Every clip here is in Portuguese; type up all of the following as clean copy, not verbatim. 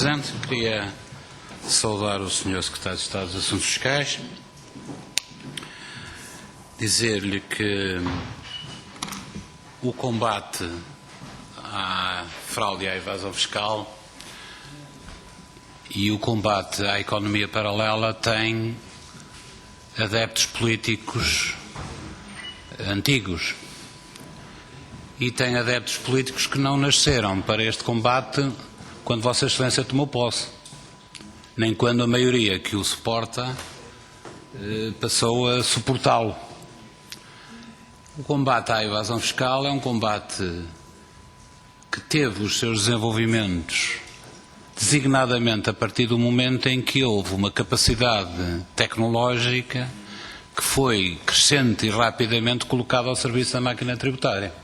Presidente, queria saudar o Sr. Secretário de Estado dos Assuntos Fiscais, dizer-lhe que o combate à fraude e à evasão fiscal e o combate à economia paralela têm adeptos políticos antigos e têm adeptos políticos que não nasceram para este combate quando Vossa Excelência tomou posse, nem quando a maioria que o suporta passou a suportá-lo. O combate à evasão fiscal é um combate que teve os seus desenvolvimentos designadamente a partir do momento em que houve uma capacidade tecnológica que foi crescente e rapidamente colocada ao serviço da máquina tributária.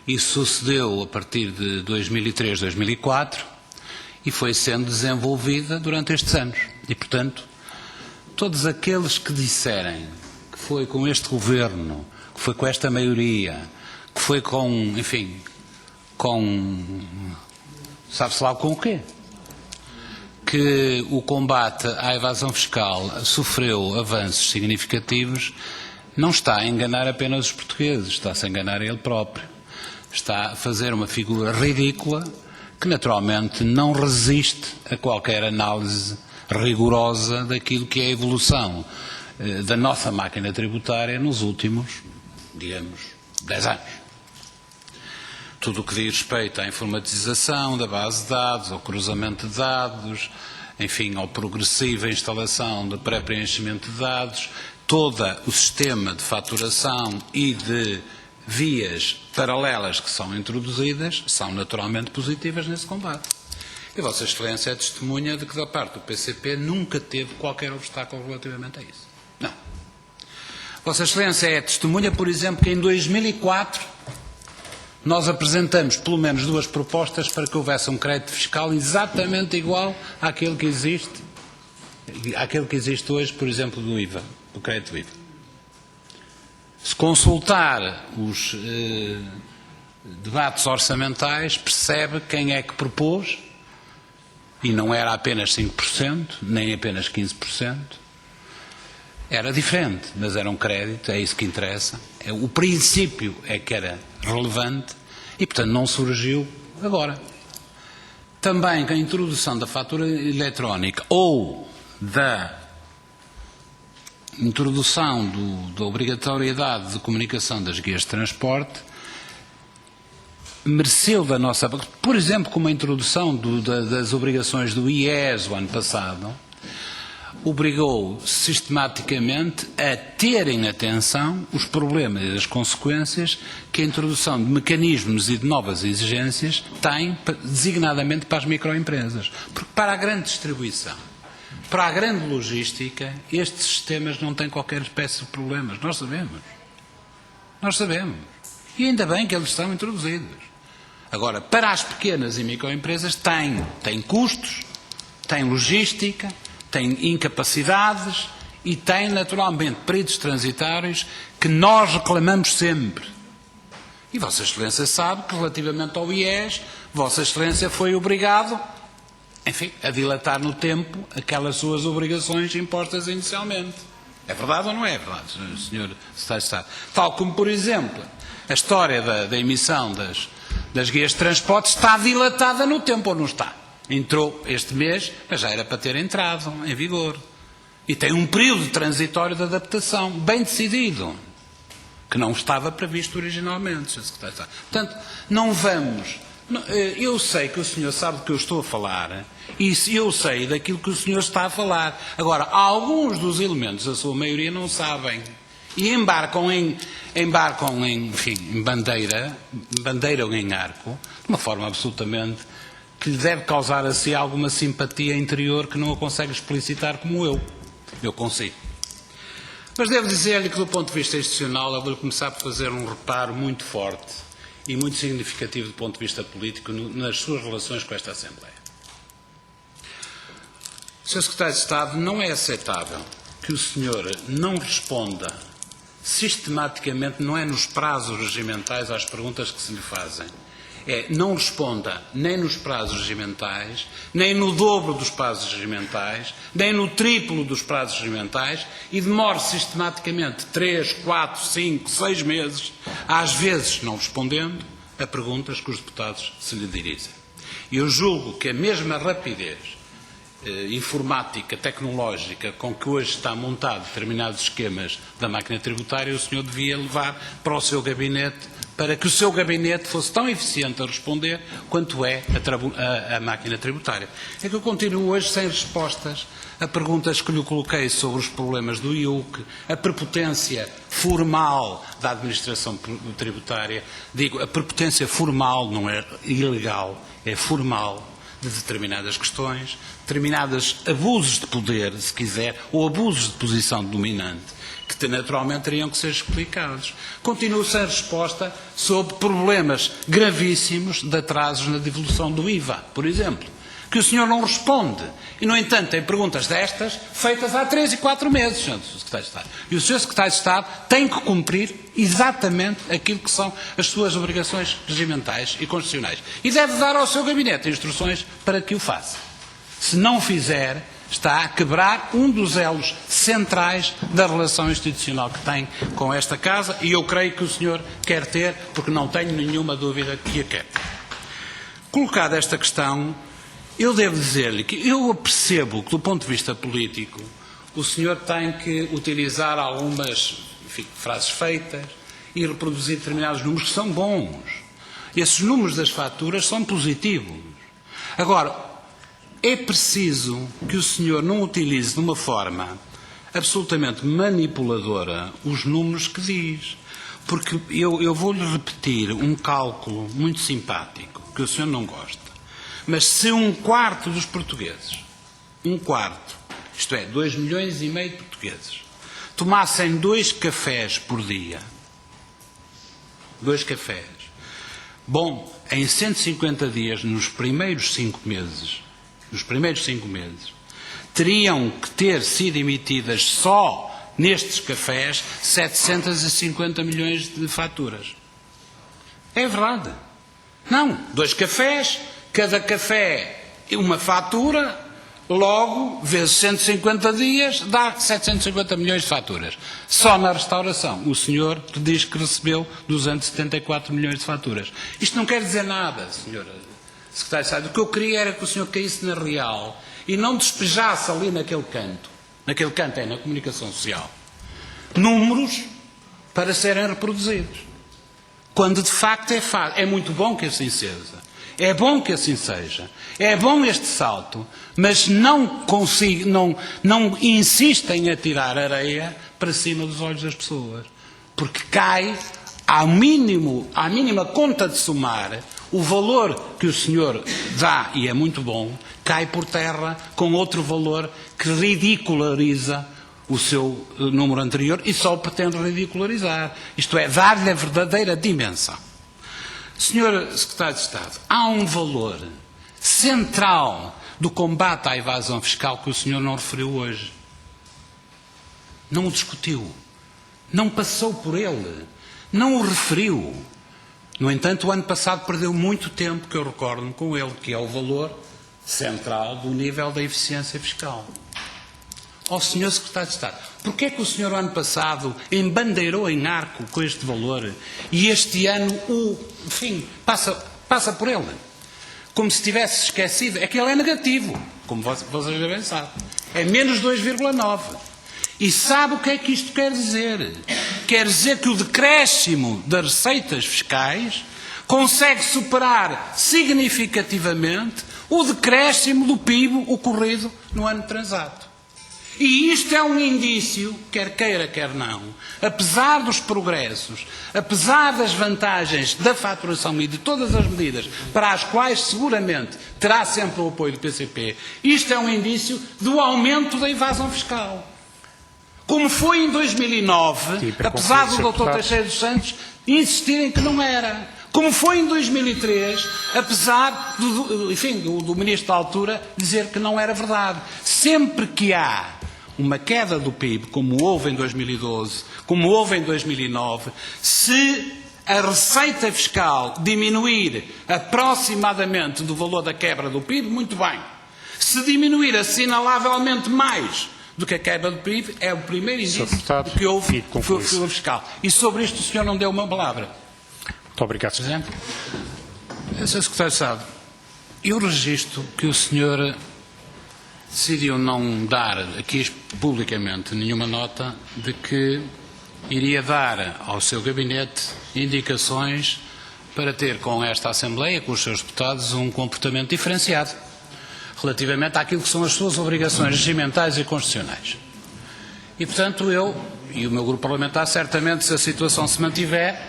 Isso sucedeu a partir de 2003, 2004 e foi sendo desenvolvida durante estes anos. E, portanto, todos aqueles que disserem que foi com este governo, que foi com esta maioria, que foi com, enfim, sabe-se lá com o quê? Que o combate à evasão fiscal sofreu avanços significativos, não está a enganar apenas os portugueses, está-se a enganar ele próprio. Está a fazer uma figura ridícula que naturalmente não resiste a qualquer análise rigorosa daquilo que é a evolução da nossa máquina tributária nos últimos, digamos, 10 anos. Tudo o que diz respeito à informatização da base de dados, ao cruzamento de dados, enfim, ao progressiva instalação de pré-preenchimento de dados, todo o sistema de faturação e de vias paralelas que são introduzidas são naturalmente positivas nesse combate. E Vossa Excelência é testemunha de que da parte do PCP nunca teve qualquer obstáculo relativamente a isso. Não. Vossa Excelência é testemunha, por exemplo, que em 2004 nós apresentamos pelo menos 2 propostas para que houvesse um crédito fiscal exatamente igual àquele que existe hoje, por exemplo, do IVA, do crédito do IVA. Se consultar os debates orçamentais, percebe quem é que propôs, e não era apenas 5%, nem apenas 15%, era diferente, mas era um crédito, é isso que interessa. O princípio é que era relevante e, portanto, não surgiu agora. Também com a introdução da fatura eletrónica ou da introdução da obrigatoriedade de comunicação das guias de transporte mereceu da nossa parte, por exemplo, como a introdução das obrigações do IES o ano passado, obrigou sistematicamente a terem atenção os problemas e as consequências que a introdução de mecanismos e de novas exigências tem designadamente para as microempresas. Porque para a grande distribuição, para a grande logística, estes sistemas não têm qualquer espécie de problemas. Nós sabemos. Nós sabemos. E ainda bem que eles estão introduzidos. Agora, para as pequenas e microempresas, têm custos, têm logística, têm incapacidades e têm, naturalmente, períodos transitórios que nós reclamamos sempre. E Vossa Excelência sabe que, relativamente ao IES, Vossa Excelência foi obrigado, enfim, a dilatar no tempo aquelas suas obrigações impostas inicialmente. É verdade ou não é verdade, Sr. Secretário de Estado? Tal como, por exemplo, a história da emissão das guias de transporte está dilatada no tempo, ou não está? Entrou este mês, mas já era para ter entrado em vigor. E tem um período transitório de adaptação bem decidido, que não estava previsto originalmente, Sr. Secretário de Estado. Portanto, não vamos... Eu sei que o senhor sabe do que eu estou a falar e eu sei daquilo que o senhor está a falar. Agora, alguns dos elementos, a sua maioria, não sabem. E embarcam em bandeira ou em arco, de uma forma absolutamente que lhe deve causar a si alguma simpatia interior que não a consegue explicitar como eu consigo. Mas devo dizer-lhe que, do ponto de vista institucional, eu vou começar por fazer um reparo muito forte e muito significativo do ponto de vista político nas suas relações com esta Assembleia. Sr. Secretário de Estado, não é aceitável que o senhor não responda sistematicamente, não é nos prazos regimentais, às perguntas que se lhe fazem, não responda nem nos prazos regimentais, nem no dobro dos prazos regimentais, nem no triplo dos prazos regimentais e demore sistematicamente 3, 4, 5, 6 meses, às vezes não respondendo a perguntas que os deputados se lhe dirigem. Eu julgo que a mesma rapidez informática, tecnológica, com que hoje está montado determinados esquemas da máquina tributária, o senhor devia levar para o seu gabinete, para que o seu gabinete fosse tão eficiente a responder quanto é a máquina tributária. É que eu continuo hoje sem respostas a perguntas que lhe coloquei sobre os problemas do IUC, a prepotência formal da administração tributária. Digo, a prepotência formal não é ilegal, é formal, de determinadas questões, determinados abusos de poder, se quiser, ou abusos de posição dominante, que naturalmente teriam que ser explicados. Continuo sem resposta sobre problemas gravíssimos de atrasos na devolução do IVA, por exemplo, que o senhor não responde. E, no entanto, tem perguntas destas feitas há 3 e 4 meses, Sr. Secretário de Estado. E o Sr. Secretário de Estado tem que cumprir exatamente aquilo que são as suas obrigações regimentais e constitucionais. E deve dar ao seu gabinete instruções para que o faça. Se não o fizer, está a quebrar um dos elos centrais da relação institucional que tem com esta Casa, e eu creio que o senhor quer ter, porque não tenho nenhuma dúvida que a quer. Colocada esta questão, eu devo dizer-lhe que eu percebo que, do ponto de vista político, o senhor tem que utilizar algumas frases feitas e reproduzir determinados números que são bons. Esses números das faturas são positivos. Agora, é preciso que o senhor não utilize de uma forma absolutamente manipuladora os números que diz. Porque eu vou-lhe repetir um cálculo muito simpático, que o senhor não gosta. Mas se 1/4 dos portugueses, 1/4, isto é, 2,5 milhões de portugueses, tomassem 2 cafés por dia, 2 cafés, bom, em 150 dias, nos primeiros 5 meses, teriam que ter sido emitidas só nestes cafés 750 milhões de faturas. É verdade. Não, 2 cafés, cada café uma fatura, logo, vezes 150 dias, dá 750 milhões de faturas. Só na restauração, o senhor diz que recebeu 274 milhões de faturas. Isto não quer dizer nada, senhora Secretária de Estado. O que eu queria era que o senhor caísse na real e não despejasse ali naquele canto é na comunicação social, números para serem reproduzidos. Quando de facto é muito bom que assim seja. É bom que assim seja. É bom este salto, mas não insistem a tirar areia para cima dos olhos das pessoas. Porque cai, à mínima conta de somar, o valor que o senhor dá, e é muito bom, cai por terra com outro valor que ridiculariza o seu número anterior e só pretende ridicularizar. Isto é, dar-lhe a verdadeira dimensão. Senhor Secretário de Estado, há um valor central do combate à evasão fiscal que o senhor não referiu hoje. Não o discutiu. Não passou por ele. Não o referiu. No entanto, o ano passado perdeu muito tempo, que eu recordo-me com ele, que é o valor central do nível da eficiência fiscal. Ó Sr. Secretário de Estado, porquê é que o senhor, o ano passado, embandeirou em arco com este valor e este ano passa por ele? Como se tivesse esquecido. É que ele é negativo, como vocês devem saber. É menos 2,9. E sabe o que é que isto quer dizer? Quer dizer que o decréscimo das receitas fiscais consegue superar significativamente o decréscimo do PIB ocorrido no ano transato. E isto é um indício, quer queira, quer não, apesar dos progressos, apesar das vantagens da faturação e de todas as medidas para as quais seguramente terá sempre o apoio do PCP, isto é um indício do aumento da evasão fiscal. Como foi em 2009, apesar do Dr. Teixeira dos Santos insistirem que não era. Como foi em 2003, apesar do Ministro da altura dizer que não era verdade. Sempre que há uma queda do PIB, como houve em 2012, como houve em 2009, se a receita fiscal diminuir aproximadamente do valor da quebra do PIB, muito bem. Se diminuir assinalavelmente mais do que a quebra do PIB, é o primeiro indício de que houve fuga fiscal. E sobre isto o senhor não deu uma palavra. Muito obrigado, Sr. Presidente. Sr. Secretário de Estado, eu registro que o senhor decidiu não dar aqui publicamente nenhuma nota de que iria dar ao seu gabinete indicações para ter com esta Assembleia, com os seus deputados, um comportamento diferenciado relativamente àquilo que são as suas obrigações regimentais e constitucionais. E, portanto, eu e o meu grupo parlamentar, certamente, se a situação se mantiver,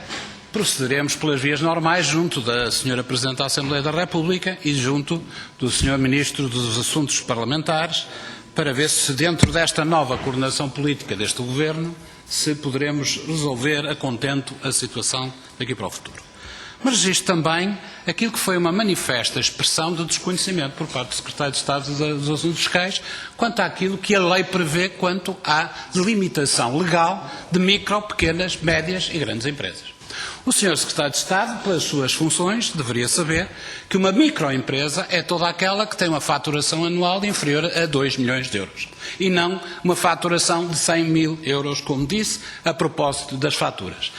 procederemos pelas vias normais junto da Sra. Presidente da Assembleia da República e junto do Sr. Ministro dos Assuntos Parlamentares, para ver se dentro desta nova coordenação política deste Governo se poderemos resolver a contento a situação daqui para o futuro. Mas registro também aquilo que foi uma manifesta expressão de desconhecimento por parte do Secretário de Estado dos Assuntos Fiscais quanto àquilo que a lei prevê quanto à delimitação legal de micro, pequenas, médias e grandes empresas. O Sr. Secretário de Estado, pelas suas funções, deveria saber que uma microempresa é toda aquela que tem uma faturação anual inferior a 2 milhões de euros. E não uma faturação de 100 mil euros, como disse, a propósito das faturas.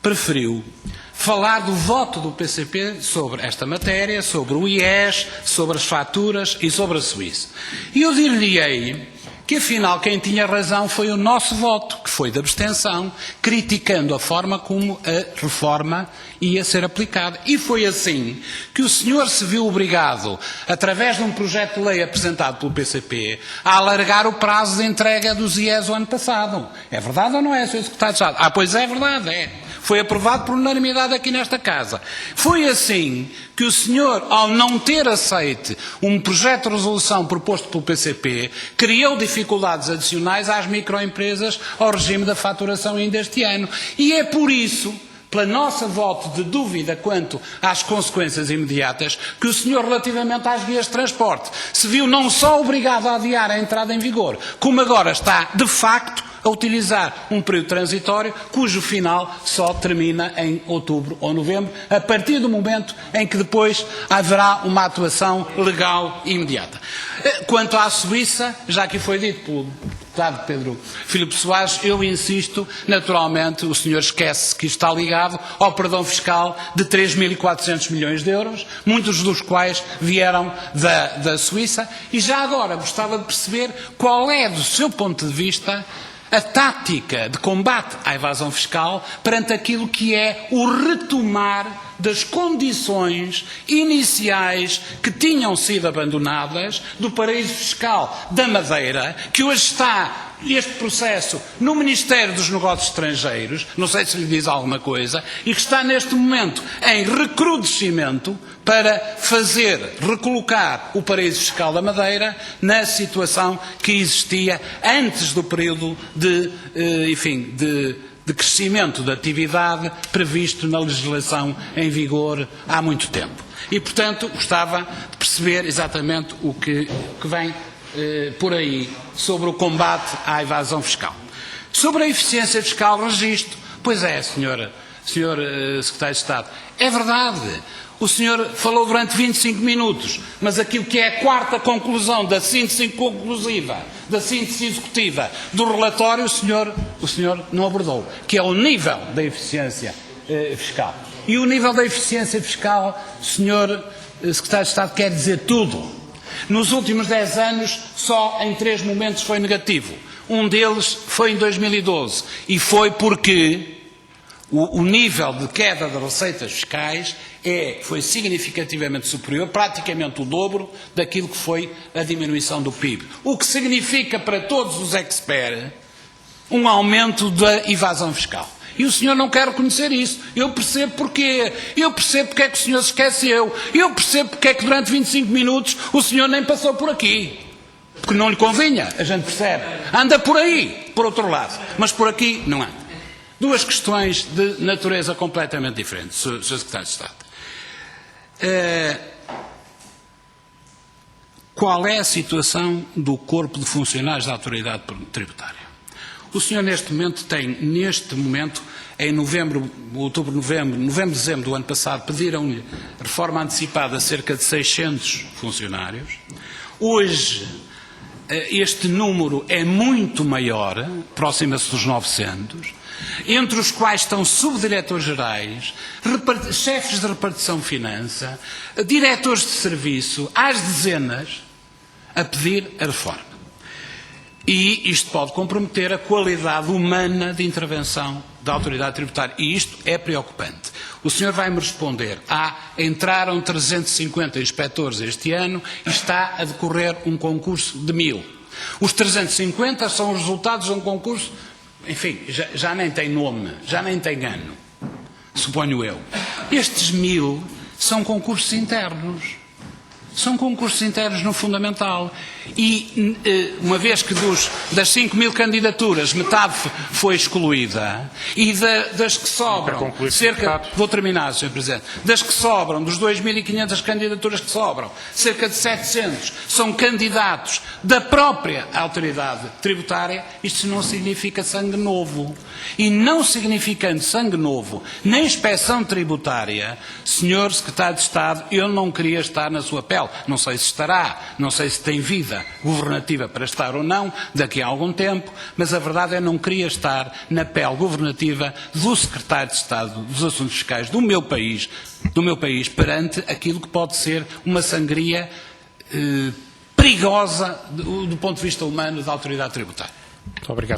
Preferiu falar do voto do PCP sobre esta matéria, sobre o IES, sobre as faturas e sobre a Suíça. E eu dir-lhe-ei que, afinal, quem tinha razão foi o nosso voto, que foi de abstenção, criticando a forma como a reforma ia ser aplicada. E foi assim que o senhor se viu obrigado, através de um projeto de lei apresentado pelo PCP, a alargar o prazo de entrega dos IES o ano passado. É verdade ou não é, Sr. Secretário de Estado? Ah, pois é verdade, é. Foi aprovado por unanimidade aqui nesta Casa. Foi assim que o senhor, ao não ter aceite um projeto de resolução proposto pelo PCP, criou dificuldades adicionais às microempresas ao regime da faturação ainda este ano. E é por isso, pela nossa voto de dúvida quanto às consequências imediatas, que o senhor, relativamente às vias de transporte, se viu não só obrigado a adiar a entrada em vigor, como agora está, de facto, a utilizar um período transitório cujo final só termina em outubro ou novembro, a partir do momento em que depois haverá uma atuação legal imediata. Quanto à Suíça, já aqui foi dito pelo deputado Pedro Filipe Soares, eu insisto, naturalmente, o senhor esquece que está ligado ao perdão fiscal de 3.400 milhões de euros, muitos dos quais vieram da Suíça, e já agora gostava de perceber qual é, do seu ponto de vista, a tática de combate à evasão fiscal perante aquilo que é o retomar das condições iniciais que tinham sido abandonadas do paraíso fiscal da Madeira, que hoje está este processo no Ministério dos Negócios Estrangeiros, não sei se lhe diz alguma coisa, e que está neste momento em recrudescimento para fazer recolocar o paraíso fiscal da Madeira na situação que existia antes do período de crescimento da atividade previsto na legislação em vigor há muito tempo. E, portanto, gostava de perceber exatamente o que vem por aí sobre o combate à evasão fiscal. Sobre a eficiência fiscal, registro. Pois é, senhor Secretário de Estado, é verdade. O senhor falou durante 25 minutos, mas aquilo que é a quarta conclusão da síntese conclusiva, da síntese executiva do relatório, o senhor não abordou, que é o nível da eficiência fiscal. E o nível da eficiência fiscal, senhor Secretário de Estado, quer dizer tudo. Nos últimos 10 anos, só em 3 momentos foi negativo. Um deles foi em 2012, e foi porque o nível de queda das receitas fiscais foi significativamente superior, praticamente o dobro daquilo que foi a diminuição do PIB. O que significa para todos os experts um aumento da evasão fiscal. E o senhor não quer reconhecer isso. Eu percebo porquê. Eu percebo porque é que o senhor se esqueceu. Eu percebo porque é que durante 25 minutos o senhor nem passou por aqui. Porque não lhe convinha, a gente percebe. Anda por aí, por outro lado. Mas por aqui não anda. Duas questões de natureza completamente diferente, Sr. Secretário de Estado. Qual é a situação do corpo de funcionários da autoridade tributária? O senhor neste momento tem, em novembro, dezembro do ano passado, pediram-lhe reforma antecipada a cerca de 600 funcionários. Hoje, este número é muito maior, aproxima-se dos 900, entre os quais estão subdiretores gerais, chefes de repartição de finança, diretores de serviço, às dezenas, a pedir a reforma. E isto pode comprometer a qualidade humana de intervenção da autoridade tributária. E isto é preocupante. O senhor vai-me responder, entraram 350 inspectores este ano e está a decorrer um concurso de 1000. Os 350 são os resultados de um concurso, enfim, já nem tem nome, já nem tem ano, suponho eu. Estes 1000 são concursos internos. São concursos internos no Fundamental. E, uma vez que das 5.000 candidaturas, metade foi excluída, e das que sobram, vou terminar, Sr. Presidente, das que sobram, dos 2.500 candidaturas que sobram, cerca de 700 são candidatos da própria autoridade tributária, isto não significa sangue novo. E não significando sangue novo na inspeção tributária, Sr. Secretário de Estado, eu não queria estar na sua pele. Não sei se estará, não sei se tem vida governativa para estar ou não, daqui a algum tempo, mas a verdade é que não queria estar na pele governativa do Secretário de Estado dos Assuntos Fiscais do meu país, perante aquilo que pode ser uma sangria perigosa do ponto de vista humano da autoridade tributária. Muito obrigado.